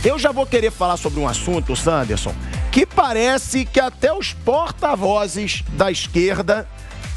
Eu já vou querer falar sobre um assunto, Sanderson, que parece que até os porta-vozes da esquerda,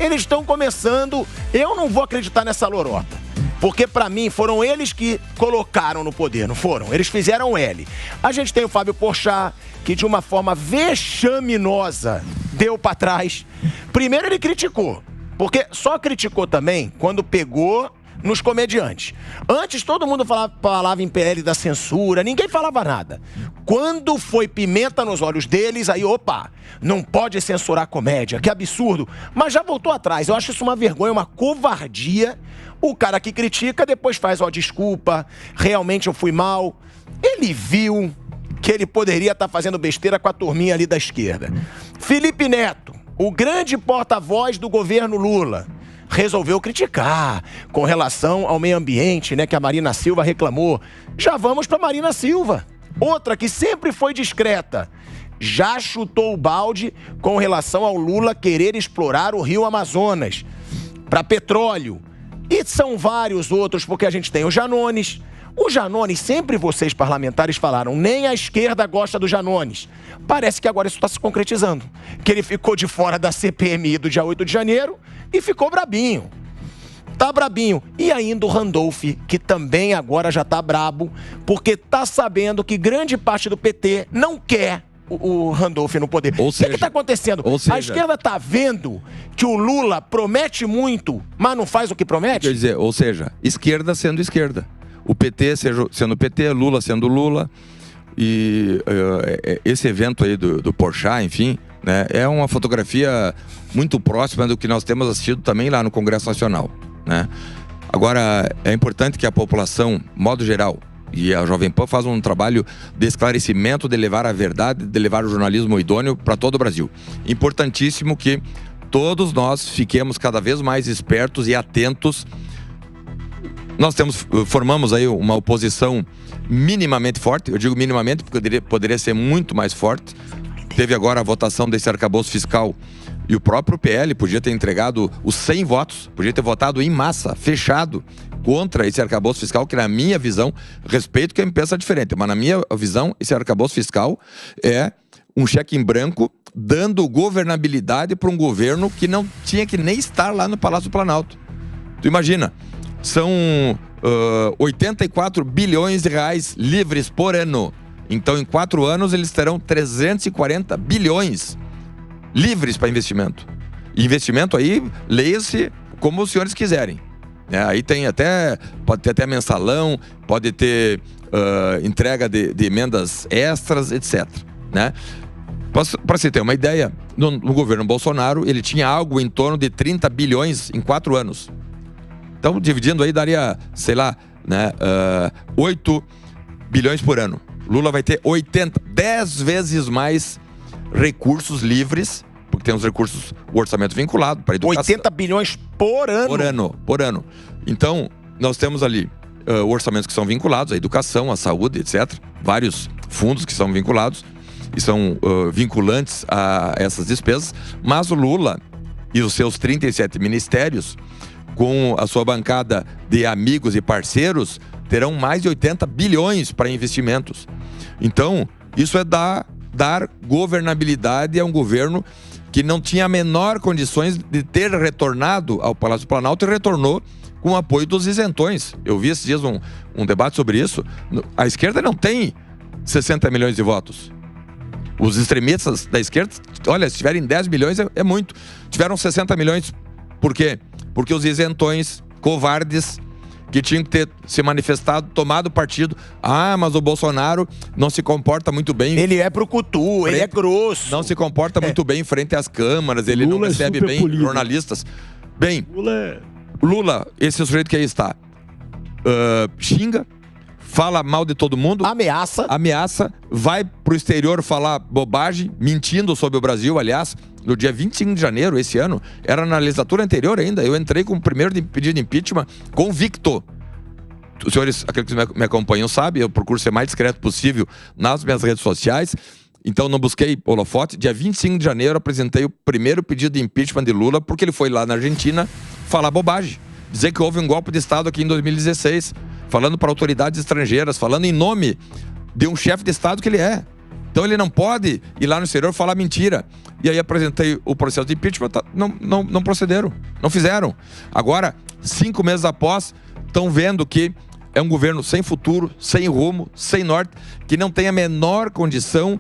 eles estão começando... Eu não vou acreditar nessa lorota. Porque, pra mim, foram eles que colocaram no poder, não foram? Eles fizeram L. A gente tem o Fábio Porchat, que de uma forma vexaminosa deu pra trás. Primeiro ele criticou, porque só criticou também quando pegou nos comediantes. Antes todo mundo falava em PL da censura, ninguém falava nada. Quando foi pimenta nos olhos deles, aí, opa, não pode censurar comédia, que absurdo. Mas já voltou atrás, eu acho isso uma vergonha, uma covardia. O cara que critica depois faz, ó, desculpa, realmente eu fui mal. Ele viu que ele poderia estar fazendo besteira com a turminha ali da esquerda. Felipe Neto, o grande porta-voz do governo Lula, resolveu criticar com relação ao meio ambiente, né, que a Marina Silva reclamou. Já vamos para Marina Silva, outra que sempre foi discreta. Já chutou o balde com relação ao Lula querer explorar o rio Amazonas para petróleo. E são vários outros, porque a gente tem o Janones. O Janones, sempre vocês parlamentares falaram, nem a esquerda gosta do Janones. Parece que agora isso está se concretizando. Que ele ficou de fora da CPMI do dia 8 de janeiro e ficou brabinho. Tá brabinho. E ainda o Randolph, que também agora já tá brabo, porque tá sabendo que grande parte do PT não quer o Randolph no poder. O que está acontecendo? A esquerda está vendo que o Lula promete muito, mas não faz o que promete? Quer dizer, ou seja, esquerda sendo esquerda. O PT sendo PT, Lula sendo Lula. E esse evento aí do Porchat, enfim, né, é uma fotografia muito próxima do que nós temos assistido também lá no Congresso Nacional, né? Agora, é importante que a população, modo geral, e a Jovem Pan faz um trabalho de esclarecimento, de levar a verdade, de levar o jornalismo idôneo para todo o Brasil. Importantíssimo que todos nós fiquemos cada vez mais espertos e atentos. Nós formamos aí uma oposição minimamente forte. Eu digo minimamente porque poderia ser muito mais forte. Teve agora a votação desse arcabouço fiscal e o próprio PL podia ter entregado os 100 votos, podia ter votado em massa, fechado, contra esse arcabouço fiscal, que na minha visão, respeito quem pensa diferente, mas na minha visão, esse arcabouço fiscal é um cheque em branco dando governabilidade para um governo que não tinha que nem estar lá no Palácio do Planalto. Tu imagina, são 84 bilhões de reais livres por ano. Então, em 4 anos, eles terão 340 bilhões livres para investimento. E investimento aí, leia-se como os senhores quiserem. Aí tem pode ter até mensalão, pode ter entrega de emendas extras, etc. Né? Para você ter uma ideia, no governo Bolsonaro, ele tinha algo em torno de 30 bilhões em 4 anos. Então, dividindo aí, daria, sei lá, né, 8 bilhões por ano. Lula vai ter 10 vezes mais recursos livres, porque tem os recursos, o orçamento vinculado para educação. 80 bilhões por ano? Por ano. Então, nós temos ali orçamentos que são vinculados à educação, à saúde, etc. Vários fundos que são vinculados e são vinculantes a essas despesas. Mas o Lula e os seus 37 ministérios, com a sua bancada de amigos e parceiros, terão mais de 80 bilhões para investimentos. Então, isso é dar governabilidade a um governo que não tinha a menor condições de ter retornado ao Palácio do Planalto e retornou com o apoio dos isentões. Eu vi esses dias um debate sobre isso. A esquerda não tem 60 milhões de votos. Os extremistas da esquerda, olha, se tiverem 10 milhões é muito. Tiveram 60 milhões. Por quê? Porque os isentões, covardes, que tinham que ter se manifestado, tomado partido. Ah, mas o Bolsonaro não se comporta muito bem. Ele é brucutu, ele é grosso. Não se comporta muito bem em frente às câmaras, ele Lula não recebe bem polido. Jornalistas. Bem, Lula, esse sujeito que aí está, xinga, fala mal de todo mundo. Ameaça, vai pro exterior falar bobagem, mentindo sobre o Brasil, aliás. No dia 25 de janeiro, esse ano, era na legislatura anterior ainda, eu entrei com o primeiro pedido de impeachment convicto. Os senhores, aqueles que me acompanham, sabem, eu procuro ser mais discreto possível nas minhas redes sociais, então não busquei holofote. Dia 25 de janeiro, apresentei o primeiro pedido de impeachment de Lula, porque ele foi lá na Argentina falar bobagem. Dizer que houve um golpe de Estado aqui em 2016, falando para autoridades estrangeiras, falando em nome de um chefe de Estado que ele é. Então ele não pode ir lá no exterior falar mentira. E aí apresentei o processo de impeachment, não procederam, não fizeram. Agora, 5 meses após, estão vendo que é um governo sem futuro, sem rumo, sem norte, que não tem a menor condição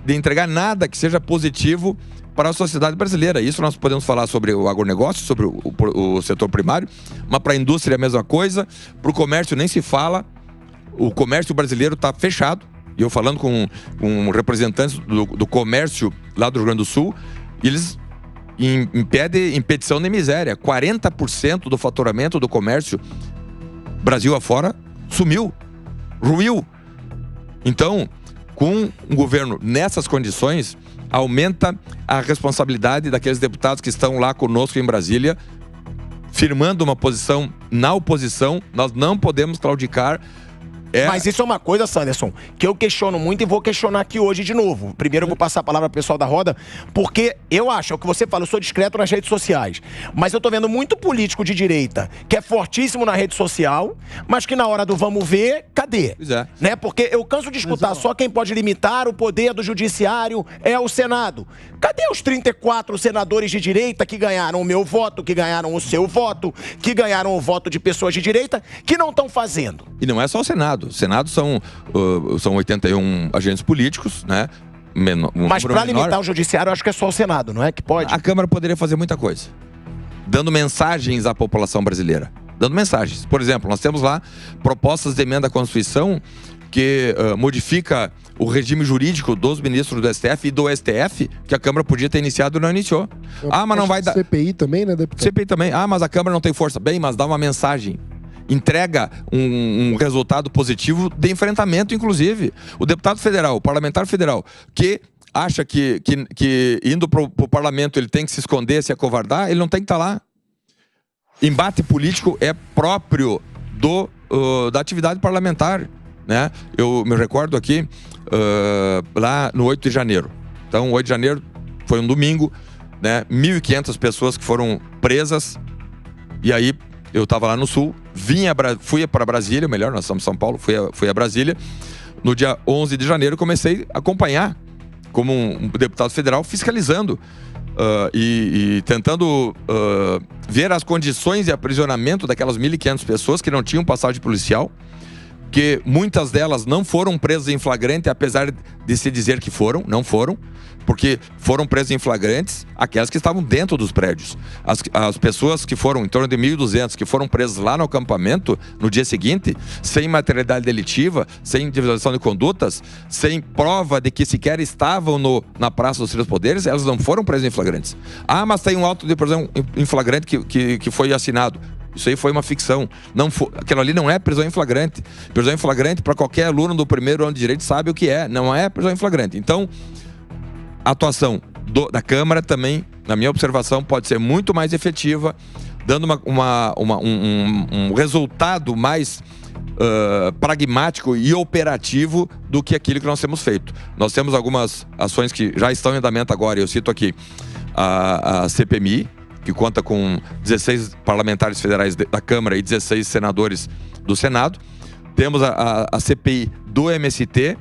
de entregar nada que seja positivo para a sociedade brasileira. Isso nós podemos falar sobre o agronegócio, sobre o setor primário, mas para a indústria é a mesma coisa, para o comércio nem se fala. O comércio brasileiro está fechado. E eu falando com representantes do comércio lá do Rio Grande do Sul, eles impedem petição de miséria. 40% do faturamento do comércio Brasil afora sumiu, ruiu. Então, com um governo nessas condições, aumenta a responsabilidade daqueles deputados que estão lá conosco em Brasília, firmando uma posição na oposição. Nós não podemos claudicar. Mas isso é uma coisa, Sanderson, que eu questiono muito e vou questionar aqui hoje de novo. Primeiro eu vou passar a palavra pro pessoal da roda, porque eu acho, é o que você fala, eu sou discreto nas redes sociais, mas eu tô vendo muito político de direita que é fortíssimo na rede social, mas que na hora do vamos ver, cadê? Pois é. Né? Porque eu canso de escutar só quem pode limitar o poder do judiciário é o Senado. Cadê os 34 senadores de direita que ganharam o meu voto, que ganharam o seu voto, que ganharam o voto de pessoas de direita, que não estão fazendo? E não é só o Senado. O Senado são 81 agentes políticos, né? Mas para limitar o judiciário, eu acho que é só o Senado, não é? Que pode? A Câmara poderia fazer muita coisa, dando mensagens à população brasileira. Dando mensagens. Por exemplo, nós temos lá propostas de emenda à Constituição que modifica o regime jurídico dos ministros do STF e do STF, que a Câmara podia ter iniciado e não iniciou. Mas não vai dar... CPI também, né, deputado? CPI também. Mas a Câmara não tem força. Bem, mas dá uma mensagem. Entrega um resultado positivo de enfrentamento, inclusive. O deputado federal, o parlamentar federal, que acha que indo para o parlamento ele tem que se esconder, se acovardar, ele não tem que estar lá. Embate político é próprio da atividade parlamentar, né? Eu me recordo aqui, lá no 8 de janeiro. Então, 8 de janeiro foi um domingo, né? 1.500 pessoas que foram presas, e aí eu estava lá no Sul, fui para Brasília, melhor, nós estamos em São Paulo, fui a Brasília. No dia 11 de janeiro comecei a acompanhar como um deputado federal, fiscalizando e tentando ver as condições de aprisionamento daquelas 1.500 pessoas que não tinham passagem policial, que muitas delas não foram presas em flagrante, apesar de se dizer que não foram, porque foram presas em flagrantes aquelas que estavam dentro dos prédios. As pessoas que foram, em torno de 1.200, que foram presas lá no acampamento, no dia seguinte, sem materialidade delitiva, sem individualização de condutas, sem prova de que sequer estavam na Praça dos Três Poderes, elas não foram presas em flagrantes. Mas tem um auto de prisão em flagrante que foi assinado. Isso aí foi uma ficção. Aquilo ali não é prisão em flagrante. Prisão em flagrante, para qualquer aluno do primeiro ano de direito, sabe o que é. Não é prisão em flagrante. Então, a atuação da Câmara também, na minha observação, pode ser muito mais efetiva, dando um resultado mais pragmático e operativo do que aquilo que nós temos feito. Nós temos algumas ações que já estão em andamento agora. Eu cito aqui a CPMI, que conta com 16 parlamentares federais da Câmara e 16 senadores do Senado. Temos a CPI do MST,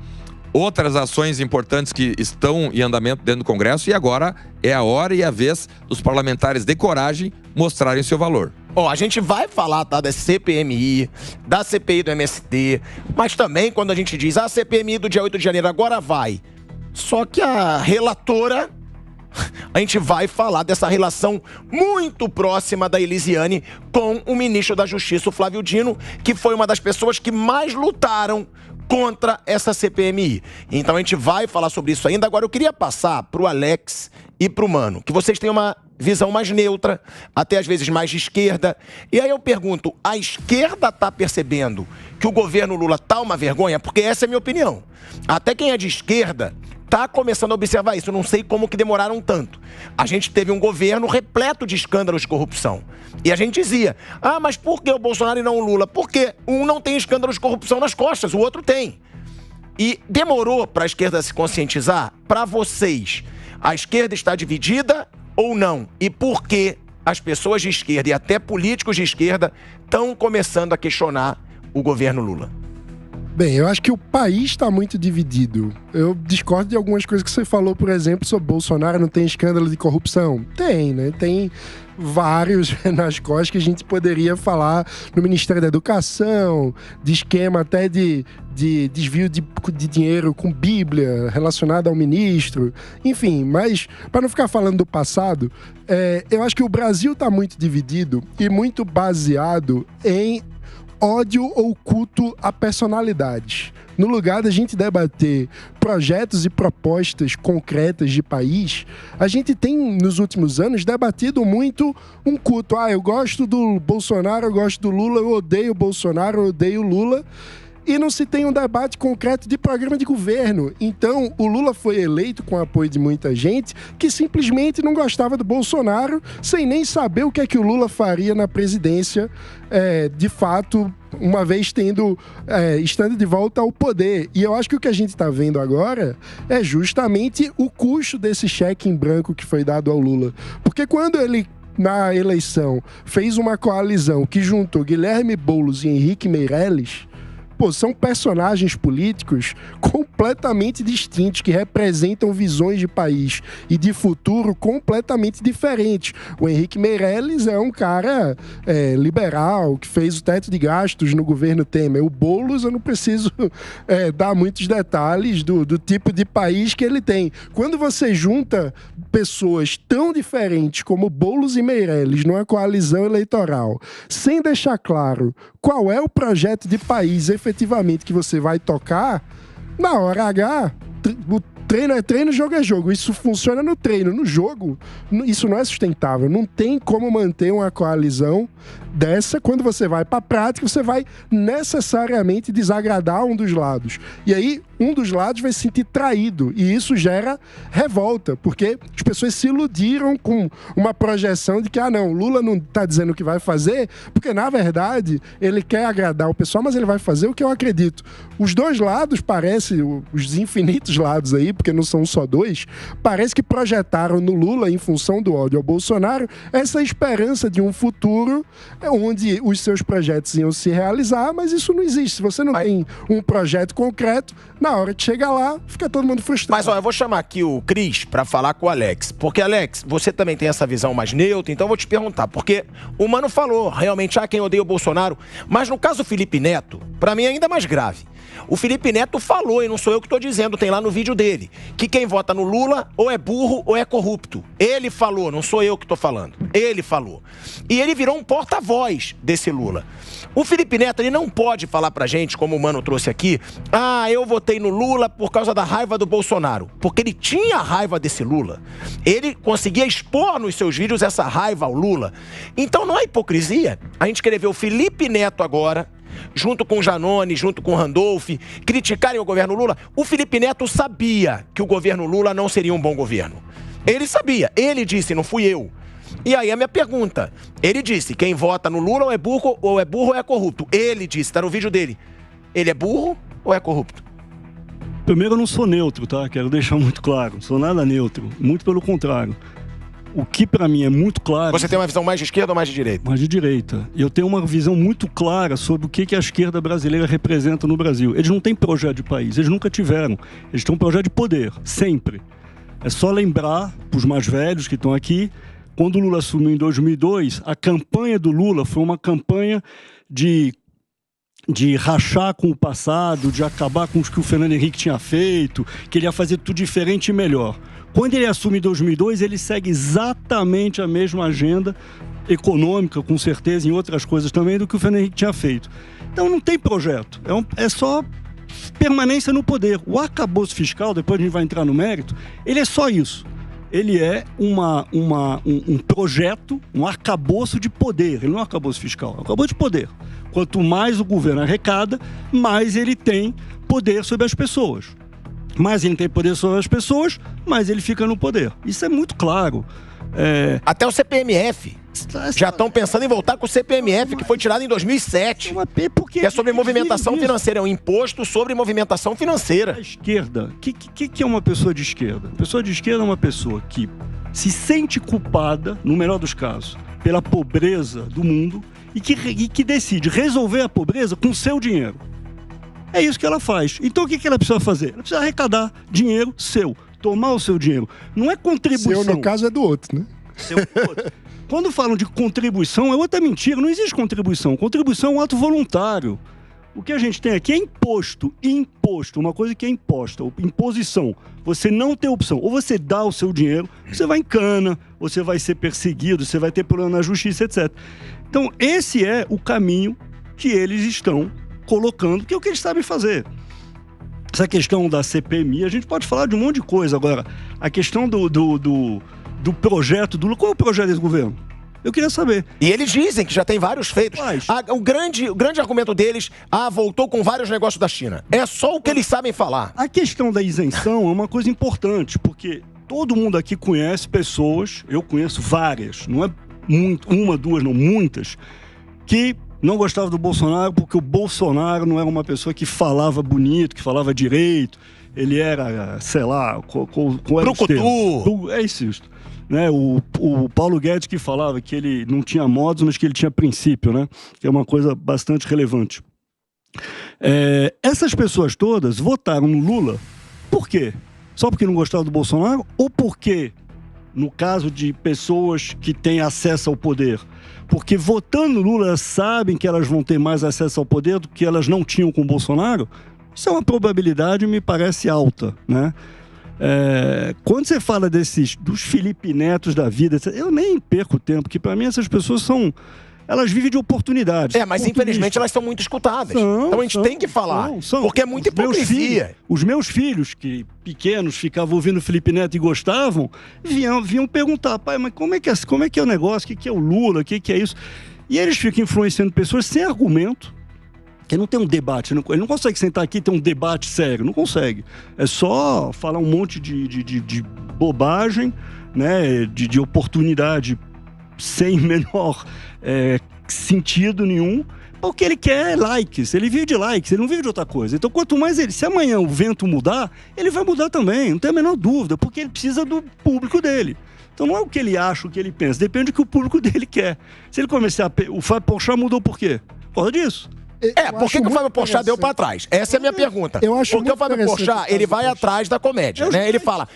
outras ações importantes que estão em andamento dentro do Congresso, e agora é a hora e a vez dos parlamentares de coragem mostrarem seu valor. A gente vai falar, tá, da CPMI, da CPI do MST, mas também quando a gente diz a CPMI do dia 8 de janeiro agora vai. Só que a relatora... A gente vai falar dessa relação muito próxima da Elisiane com o ministro da Justiça, o Flávio Dino, que foi uma das pessoas que mais lutaram contra essa CPMI. Então a gente vai falar sobre isso ainda. Agora eu queria passar pro Alex e pro Mano, que vocês têm uma visão mais neutra, até às vezes mais de esquerda. E aí eu pergunto, a esquerda tá percebendo que o governo Lula tá uma vergonha? Porque essa é a minha opinião. Até quem é de esquerda tá começando a observar isso. Eu não sei como que demoraram tanto. A gente teve um governo repleto de escândalos de corrupção. E a gente dizia, mas por que o Bolsonaro e não o Lula? Porque um não tem escândalos de corrupção nas costas, o outro tem. E demorou para a esquerda se conscientizar? Para vocês, a esquerda está dividida ou não? E por que as pessoas de esquerda e até políticos de esquerda estão começando a questionar o governo Lula? Bem, eu acho que o país está muito dividido. Eu discordo de algumas coisas que você falou, por exemplo, sobre Bolsonaro não tem escândalo de corrupção. Tem, né? Tem vários nas costas que a gente poderia falar no Ministério da Educação, de esquema até de desvio de dinheiro com Bíblia relacionado ao ministro. Enfim, mas para não ficar falando do passado, eu acho que o Brasil está muito dividido e muito baseado em ódio ou culto a personalidades. No lugar da gente debater projetos e propostas concretas de país, a gente tem, nos últimos anos, debatido muito um culto. Eu gosto do Bolsonaro, eu gosto do Lula, eu odeio o Bolsonaro, eu odeio o Lula. E não se tem um debate concreto de programa de governo. Então, o Lula foi eleito com o apoio de muita gente que simplesmente não gostava do Bolsonaro, sem nem saber o que é que o Lula faria na presidência, de fato, uma vez estando de volta ao poder. E eu acho que o que a gente está vendo agora é justamente o custo desse cheque em branco que foi dado ao Lula. Porque quando ele, na eleição, fez uma coalizão que juntou Guilherme Boulos e Henrique Meirelles, são personagens políticos completamente distintos, que representam visões de país e de futuro completamente diferentes. O Henrique Meirelles é um cara liberal, que fez o teto de gastos no governo Temer. O Boulos, eu não preciso dar muitos detalhes do tipo de país que ele tem. Quando você junta pessoas tão diferentes como Boulos e Meirelles numa coalizão eleitoral, sem deixar claro qual é o projeto de país efetivamente que você vai tocar, na hora H, o treino é treino, jogo é jogo. Isso funciona no treino. No jogo, isso não é sustentável. Não tem como manter uma coalizão dessa. Quando você vai para a prática, você vai necessariamente desagradar um dos lados. E aí, um dos lados vai se sentir traído. E isso gera revolta, porque as pessoas se iludiram com uma projeção de que, não, Lula não está dizendo o que vai fazer, porque, na verdade, ele quer agradar o pessoal, mas ele vai fazer o que eu acredito. Os dois lados, parece, os infinitos lados aí, porque não são só dois, parece que projetaram no Lula, em função do ódio ao Bolsonaro, essa esperança de um futuro onde os seus projetos iam se realizar, mas isso não existe. Se você não tem um projeto concreto, na hora de chegar lá, fica todo mundo frustrado. Mas, eu vou chamar aqui o Cris para falar com o Alex, porque, Alex, você também tem essa visão mais neutra, então eu vou te perguntar, porque o Mano falou, realmente, quem odeia o Bolsonaro, mas no caso do Felipe Neto, para mim é ainda mais grave. O Felipe Neto falou, e não sou eu que estou dizendo, tem lá no vídeo dele, que quem vota no Lula ou é burro ou é corrupto. Ele falou, não sou eu que estou falando. Ele falou. E ele virou um porta-voz desse Lula. O Felipe Neto, ele não pode falar pra gente, como o Mano trouxe aqui, eu votei no Lula por causa da raiva do Bolsonaro. Porque ele tinha raiva desse Lula. Ele conseguia expor nos seus vídeos essa raiva ao Lula. Então não é hipocrisia a gente querer ver o Felipe Neto agora, junto com o Janone, junto com o Randolph, criticarem o governo Lula. O Felipe Neto sabia que o governo Lula não seria um bom governo. Ele sabia. Ele disse, não fui eu. E aí a minha pergunta, ele disse, quem vota no Lula ou é burro ou é corrupto. Ele disse, tá no vídeo dele. Ele é burro ou é corrupto? Primeiro, eu não sou neutro, tá? Quero deixar muito claro. Não sou nada neutro. Muito pelo contrário. O que para mim é muito claro... Você tem uma visão mais de esquerda ou mais de direita? Mais de direita. Eu tenho uma visão muito clara sobre o que a esquerda brasileira representa no Brasil. Eles não têm projeto de país, eles nunca tiveram. Eles têm um projeto de poder, sempre. É só lembrar, para os mais velhos que estão aqui, quando o Lula assumiu em 2002, a campanha do Lula foi uma campanha de rachar com o passado, de acabar com o que o Fernando Henrique tinha feito, que ele ia fazer tudo diferente e melhor. Quando ele assume em 2002, ele segue exatamente a mesma agenda econômica, com certeza, em outras coisas também, do que o Fernando Henrique tinha feito. Então não tem projeto, é só permanência no poder. O arcabouço fiscal, depois a gente vai entrar no mérito, ele é só isso. Ele é um projeto, um arcabouço de poder. Ele não é um arcabouço fiscal, é um arcabouço de poder. Quanto mais o governo arrecada, mais ele tem poder sobre as pessoas. Mais ele tem poder sobre as pessoas, mais ele fica no poder. Isso é muito claro. Até o CPMF. Já estão pensando em voltar com o CPMF, que foi tirado em 2007. Que é sobre movimentação financeira, é um imposto sobre movimentação financeira. A esquerda, o que é uma pessoa de esquerda? A pessoa de esquerda é uma pessoa que se sente culpada, no melhor dos casos, pela pobreza do mundo e que decide resolver a pobreza com seu dinheiro. É isso que ela faz. Então o que ela precisa fazer? Ela precisa arrecadar dinheiro seu, tomar o seu dinheiro. Não é contribuição. Seu, no caso, é do outro, né? Seu do outro. Quando falam de contribuição, é outra mentira. Não existe contribuição. Contribuição é um ato voluntário. O que a gente tem aqui é imposto. Imposto, uma coisa que é imposta. Imposição. Você não tem opção. Ou você dá o seu dinheiro, você vai em cana, você vai ser perseguido, você vai ter problema na justiça, etc. Então, esse é o caminho que eles estão colocando, que é o que eles sabem fazer. Essa questão da CPMI, a gente pode falar de um monte de coisa. Agora, a questão do projeto do Lula. Qual é o projeto desse governo? Eu queria saber. E eles dizem que já tem vários feitos. O grande argumento deles, voltou com vários negócios da China. É só o que eles sabem falar. A questão da isenção é uma coisa importante, porque todo mundo aqui conhece pessoas, eu conheço várias, não é uma, duas, não, muitas, que não gostavam do Bolsonaro porque o Bolsonaro não era uma pessoa que falava bonito, que falava direito, ele era, sei lá, brucutu. É isso. Né, o Paulo Guedes que falava que ele não tinha modos, mas que ele tinha princípio, né? Que é uma coisa bastante relevante. Essas pessoas todas votaram no Lula. Por quê? Só porque não gostavam do Bolsonaro? Ou porque, no caso de pessoas que têm acesso ao poder, porque votando no Lula elas sabem que elas vão ter mais acesso ao poder do que elas não tinham com o Bolsonaro? Isso é uma probabilidade, me parece alta, né? Quando você fala dos Felipe Netos da vida, eu nem perco tempo, porque para mim essas pessoas elas vivem de oportunidades. Mas infelizmente elas são muito escutadas. Então a gente tem que falar, porque é muita hipocrisia. Os meus filhos, que pequenos ficavam ouvindo Felipe Neto e gostavam, vinham perguntar: pai, mas como é que é o negócio? O que é o Lula? O que é isso? E eles ficam influenciando pessoas sem argumento. Que não tem um debate, ele não consegue sentar aqui e ter um debate sério, não consegue. É só falar um monte de bobagem, né, de oportunidade sem menor sentido nenhum. O que ele quer é likes, ele vive de likes, ele não vive de outra coisa. Então quanto mais se amanhã o vento mudar, ele vai mudar também, não tem a menor dúvida, porque ele precisa do público dele. Então não é o que ele acha, o que ele pensa, depende do que o público dele quer. Se ele começar o Fábio Porchat mudou por quê? Por causa disso. Por que o Fábio Porchat deu pra trás? Essa é a minha pergunta. Porque o Fábio Porchat, ele vai atrás da comédia, né? Ele fala,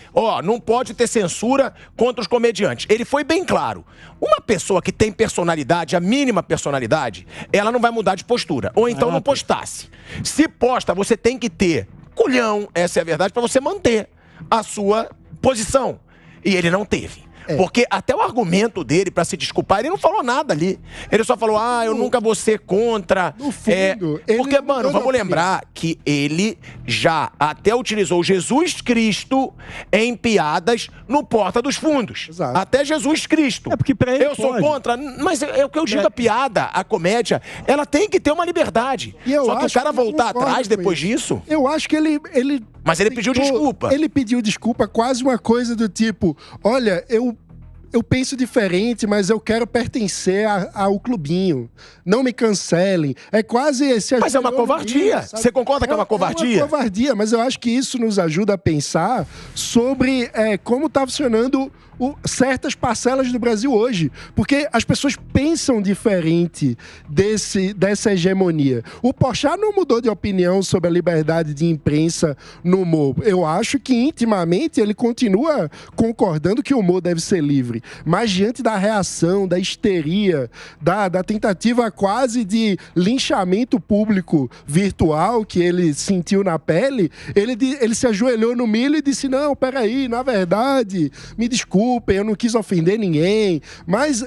não pode ter censura contra os comediantes. Ele foi bem claro. Uma pessoa que tem personalidade, a mínima personalidade, ela não vai mudar de postura. Ou então não postasse. Se posta, você tem que ter culhão, essa é a verdade, pra você manter a sua posição. E ele não teve. Porque até o argumento dele pra se desculpar, ele não falou nada ali. Ele só falou, eu nunca vou ser contra. No fundo, porque, mano, vamos lembrar que ele já até utilizou Jesus Cristo em piadas no Porta dos Fundos. Exato. Até Jesus Cristo. Porque pra ele sou contra, mas é o que eu digo, a piada, a comédia, ela tem que ter uma liberdade. Só que o cara voltar atrás depois disso... Eu acho que ele Mas ele pediu desculpa. Ele pediu desculpa, quase uma coisa do tipo, olha, eu penso diferente, mas eu quero pertencer ao clubinho. Não me cancelem. É quase esse... Mas é uma covardia. Você concorda que é uma covardia? É uma covardia, mas eu acho que isso nos ajuda a pensar sobre como está funcionando certas parcelas do Brasil hoje. Porque as pessoas pensam diferente dessa hegemonia. O Porchat não mudou de opinião sobre a liberdade de imprensa no humor. Eu acho que intimamente ele continua concordando que o humor deve ser livre. Mas diante da reação, da histeria, da tentativa quase de linchamento público virtual que ele sentiu na pele, ele se ajoelhou no milho e disse, não, peraí, na verdade, me desculpem, eu não quis ofender ninguém. Mas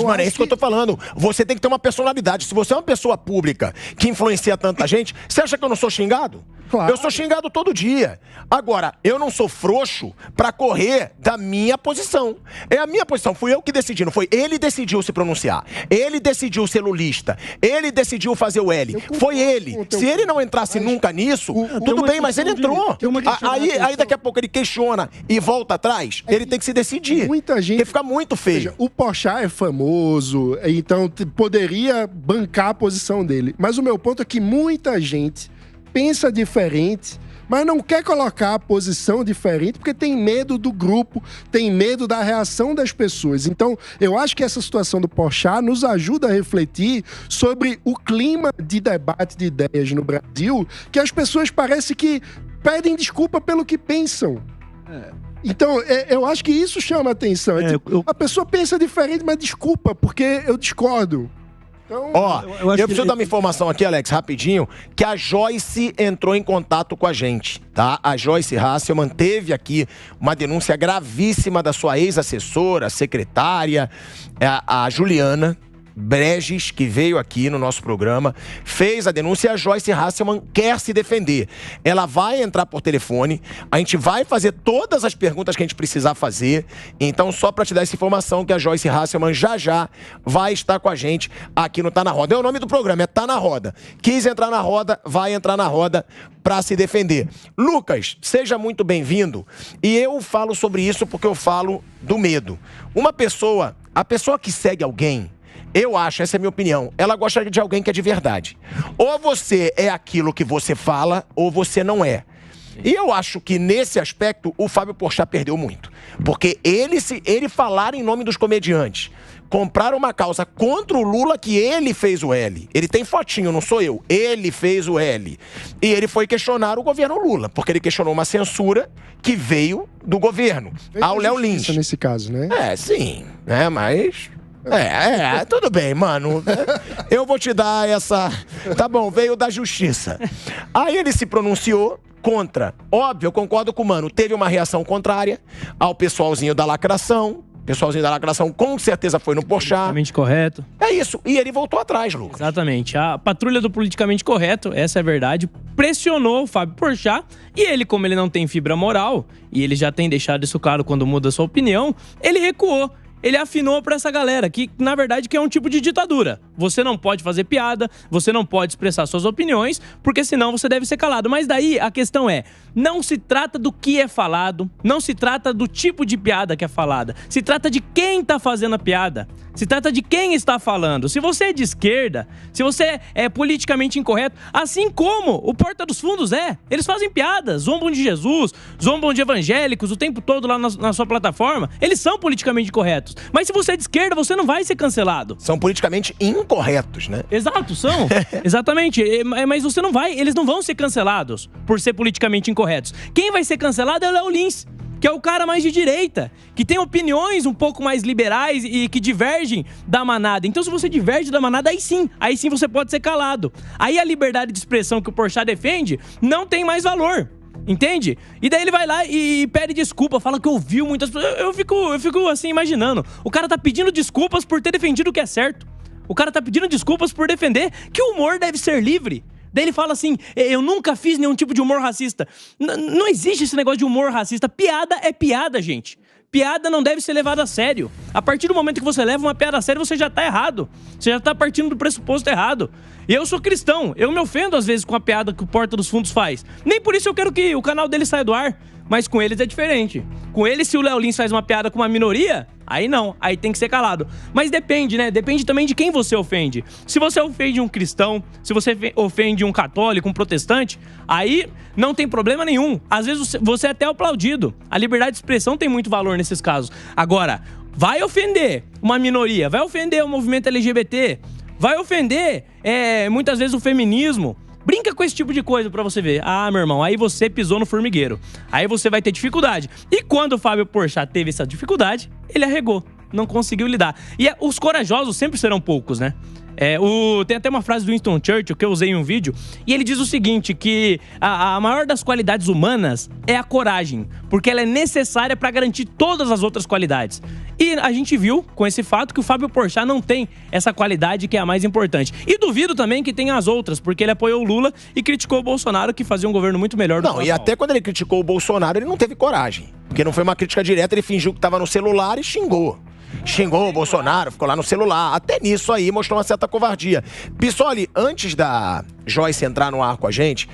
mano, é isso que eu tô falando. Você tem que ter uma personalidade. Se você é uma pessoa pública que influencia tanta gente, você acha que eu não sou xingado? Claro. Eu sou xingado todo dia. Agora, eu não sou frouxo pra correr da minha posição. É a minha posição. Fui eu que decidi, não foi? Ele decidiu se pronunciar. Ele decidiu ser lulista. Ele decidiu fazer o L. Foi ele. Se ele não entrasse nunca nisso, tudo bem, mas ele entrou. Aí daqui a pouco ele questiona e volta atrás. Ele tem que se decidir. Muita gente... Porque fica muito feio. Veja, o Porchat é famoso, então poderia bancar a posição dele. Mas o meu ponto é que muita gente pensa diferente mas não quer colocar a posição diferente porque tem medo do grupo, tem medo da reação das pessoas. Então, eu acho que essa situação do Porchat nos ajuda a refletir sobre o clima de debate de ideias no Brasil, que as pessoas parecem que pedem desculpa pelo que pensam. Então, eu acho que isso chama a atenção. A pessoa pensa diferente, mas desculpa, porque eu discordo. Então, eu preciso dar uma informação aqui, Alex, rapidinho, que a Joyce entrou em contato com a gente, tá? A Joyce Hasselman teve aqui uma denúncia gravíssima da sua ex-assessora, secretária, a Juliana Breges, que veio aqui no nosso programa, fez a denúncia e a Joyce Hasselman quer se defender. Ela vai entrar por telefone, a gente vai fazer todas as perguntas que a gente precisar fazer. Então, só para te dar essa informação, que a Joyce Hasselman já vai estar com a gente aqui no Tá Na Roda. É o nome do programa, é Tá Na Roda. Quis entrar na roda, vai entrar na roda para se defender. Lucas, seja muito bem-vindo. E eu falo sobre isso porque eu falo do medo. A pessoa que segue alguém, eu acho, essa é a minha opinião, ela gosta de alguém que é de verdade. Ou você é aquilo que você fala, ou você não é. E eu acho que, nesse aspecto, o Fábio Porchat perdeu muito. Porque ele falar em nome dos comediantes, comprar uma causa contra o Lula, que ele fez o L. Ele tem fotinho, não sou eu. Ele fez o L. E ele foi questionar o governo Lula, porque ele questionou uma censura que veio do governo, ao Léo Lins. Nesse caso, né? Sim, né, mas... tudo bem, mano. Eu vou te dar essa... Tá bom, veio da justiça. Aí ele se pronunciou contra. Óbvio, eu concordo com o mano. Teve uma reação contrária ao pessoalzinho da lacração. O pessoalzinho da lacração com certeza foi no Porchat. Politicamente correto. É isso. E ele voltou atrás, Lucas. Exatamente. A patrulha do politicamente correto, essa é a verdade, pressionou o Fábio Porchat. E ele, como ele não tem fibra moral, e ele já tem deixado isso claro quando muda sua opinião, ele recuou. Ele afinou pra essa galera, que na verdade que é um tipo de ditadura. Você não pode fazer piada, você não pode expressar suas opiniões, porque senão você deve ser calado. Mas daí a questão é, não se trata do que é falado, não se trata do tipo de piada que é falada. Se trata de quem tá fazendo a piada. Se trata de quem está falando. Se você é de esquerda, se você é politicamente incorreto, assim como o Porta dos Fundos é. Eles fazem piadas, zombam de Jesus, zombam de evangélicos o tempo todo lá na sua plataforma. Eles são politicamente corretos. Mas se você é de esquerda, você não vai ser cancelado. São politicamente incorretos, né? Exato, são. Exatamente. Mas você não vai, eles não vão ser cancelados por ser politicamente incorretos. Quem vai ser cancelado é o Léo Lins, que é o cara mais de direita, que tem opiniões um pouco mais liberais e que divergem da manada. Então, se você diverge da manada, aí sim você pode ser calado. Aí a liberdade de expressão que o Porchat defende não tem mais valor. Entende? E daí ele vai lá e pede desculpa, fala que ouviu muitas pessoas. Eu fico assim, imaginando. O cara tá pedindo desculpas por ter defendido o que é certo. O cara tá pedindo desculpas por defender que o humor deve ser livre. Daí ele fala assim, eu nunca fiz nenhum tipo de humor racista. Não existe esse negócio de humor racista. Piada é piada, gente. Piada não deve ser levada a sério. A partir do momento que você leva uma piada a sério, você já tá errado. Você já tá partindo do pressuposto errado. Eu sou cristão. Eu me ofendo às vezes com a piada que o Porta dos Fundos faz. Nem por isso eu quero que o canal dele saia do ar. Mas com eles é diferente. Com eles, se o Léo Lins faz uma piada com uma minoria, aí não, aí tem que ser calado. Mas depende, né? Depende também de quem você ofende. Se você ofende um cristão, se você ofende um católico, um protestante, aí não tem problema nenhum. Às vezes você é até aplaudido. A liberdade de expressão tem muito valor nesses casos. Agora, vai ofender uma minoria, vai ofender o movimento LGBT, vai ofender muitas vezes o feminismo. Brinca com esse tipo de coisa pra você ver. Ah, meu irmão, aí você pisou no formigueiro. Aí você vai ter dificuldade. E quando o Fábio Porchat teve essa dificuldade, ele arregou. Não conseguiu lidar. E os corajosos sempre serão poucos, né? Tem até uma frase do Winston Churchill que eu usei em um vídeo. E ele diz o seguinte, que a maior das qualidades humanas é a coragem. Porque ela é necessária pra garantir todas as outras qualidades. E a gente viu, com esse fato, que o Fábio Porchat não tem essa qualidade que é a mais importante. E duvido também que tenha as outras, porque ele apoiou o Lula e criticou o Bolsonaro, que fazia um governo muito melhor do que o atual. E até quando ele criticou o Bolsonaro, ele não teve coragem. Porque não foi uma crítica direta, ele fingiu que tava no celular e xingou. Xingou o Bolsonaro, ficou lá no celular. Até nisso aí mostrou uma certa covardia. Pissoli, antes da Joyce entrar no ar com a gente,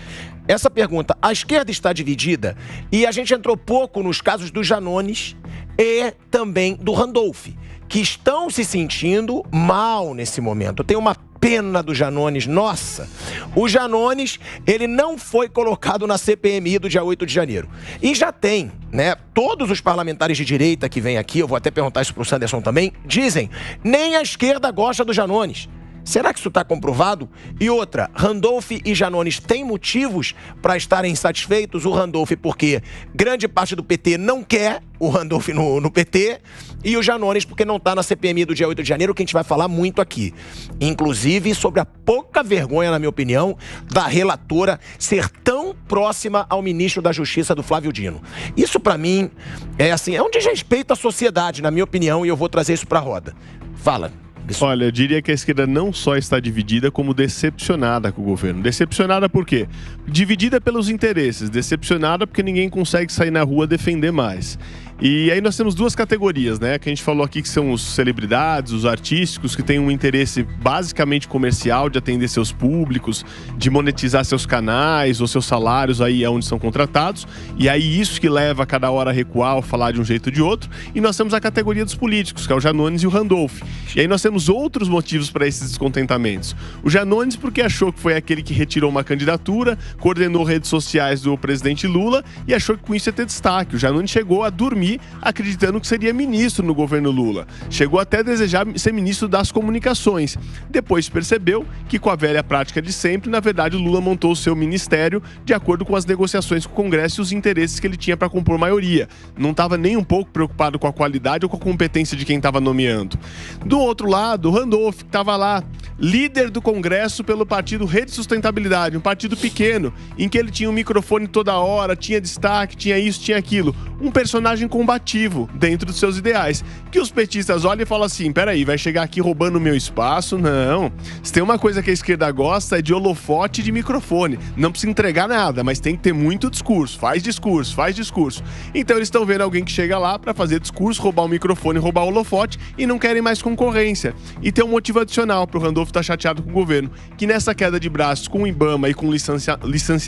essa pergunta, a esquerda está dividida? E a gente entrou pouco nos casos do Janones e também do Randolph, que estão se sentindo mal nesse momento. Tem uma pena do Janones, nossa. O Janones, ele não foi colocado na CPMI do dia 8 de janeiro. E já tem, né, todos os parlamentares de direita que vêm aqui, eu vou até perguntar isso pro Sanderson também, dizem, nem a esquerda gosta do Janones. Será que isso está comprovado? E outra, Randolph e Janones têm motivos para estarem insatisfeitos? O Randolph porque grande parte do PT não quer o Randolph no PT e o Janones porque não está na CPMI do dia 8 de janeiro, que a gente vai falar muito aqui. Inclusive sobre a pouca vergonha, na minha opinião, da relatora ser tão próxima ao ministro da Justiça, do Flávio Dino. Isso para mim é um desrespeito à sociedade, na minha opinião, e eu vou trazer isso para a roda. Fala. Olha, eu diria que a esquerda não só está dividida, como decepcionada com o governo. Decepcionada por quê? Dividida pelos interesses, decepcionada porque ninguém consegue sair na rua defender mais. E aí nós temos duas categorias, né? Que a gente falou aqui que são os celebridades, os artísticos, que têm um interesse basicamente comercial de atender seus públicos, de monetizar seus canais ou seus salários aí onde são contratados. E aí isso que leva a cada hora a recuar ou falar de um jeito ou de outro. E nós temos a categoria dos políticos, que é o Janones e o Randolph. E aí nós temos outros motivos para esses descontentamentos. O Janones porque achou que foi aquele que retirou uma candidatura, coordenou redes sociais do presidente Lula e achou que com isso ia ter destaque. O Janones chegou a dormir acreditando que seria ministro no governo Lula. Chegou até a desejar ser ministro das comunicações. Depois percebeu que com a velha prática de sempre, na verdade o Lula montou o seu ministério de acordo com as negociações com o Congresso e os interesses que ele tinha para compor maioria. Não estava nem um pouco preocupado com a qualidade ou com a competência de quem estava nomeando. Do outro lado, o Randolph, que estava lá, líder do Congresso pelo partido Rede Sustentabilidade, um partido pequeno, em que ele tinha um microfone toda hora, tinha destaque, tinha isso, tinha aquilo. Um personagem combativo dentro dos seus ideais. Que os petistas olham e falam assim, peraí, vai chegar aqui roubando o meu espaço? Não. Se tem uma coisa que a esquerda gosta é de holofote e de microfone. Não precisa entregar nada, mas tem que ter muito discurso. Faz discurso, faz discurso. Então eles estão vendo alguém que chega lá para fazer discurso, roubar o microfone, roubar o holofote e não querem mais concorrência. E tem um motivo adicional pro Randolph estar chateado com o governo, que nessa queda de braços com o IBAMA e com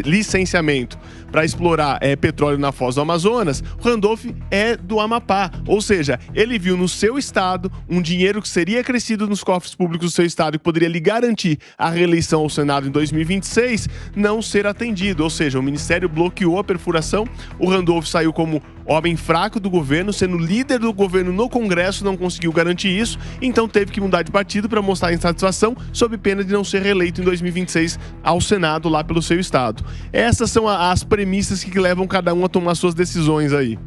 licenciamento para explorar petróleo na foz do Amazonas, o Randolph é do Amapá, ou seja, ele viu no seu estado um dinheiro que seria acrescido nos cofres públicos do seu estado e que poderia lhe garantir a reeleição ao Senado em 2026 não ser atendido, ou seja, o Ministério bloqueou a perfuração, o Randolph saiu como homem fraco do governo, sendo líder do governo no Congresso, não conseguiu garantir isso, então teve que mudar de partido para mostrar insatisfação, sob pena de não ser reeleito em 2026 ao Senado lá pelo seu estado. Essas são as premissas que levam cada um a tomar suas decisões aí.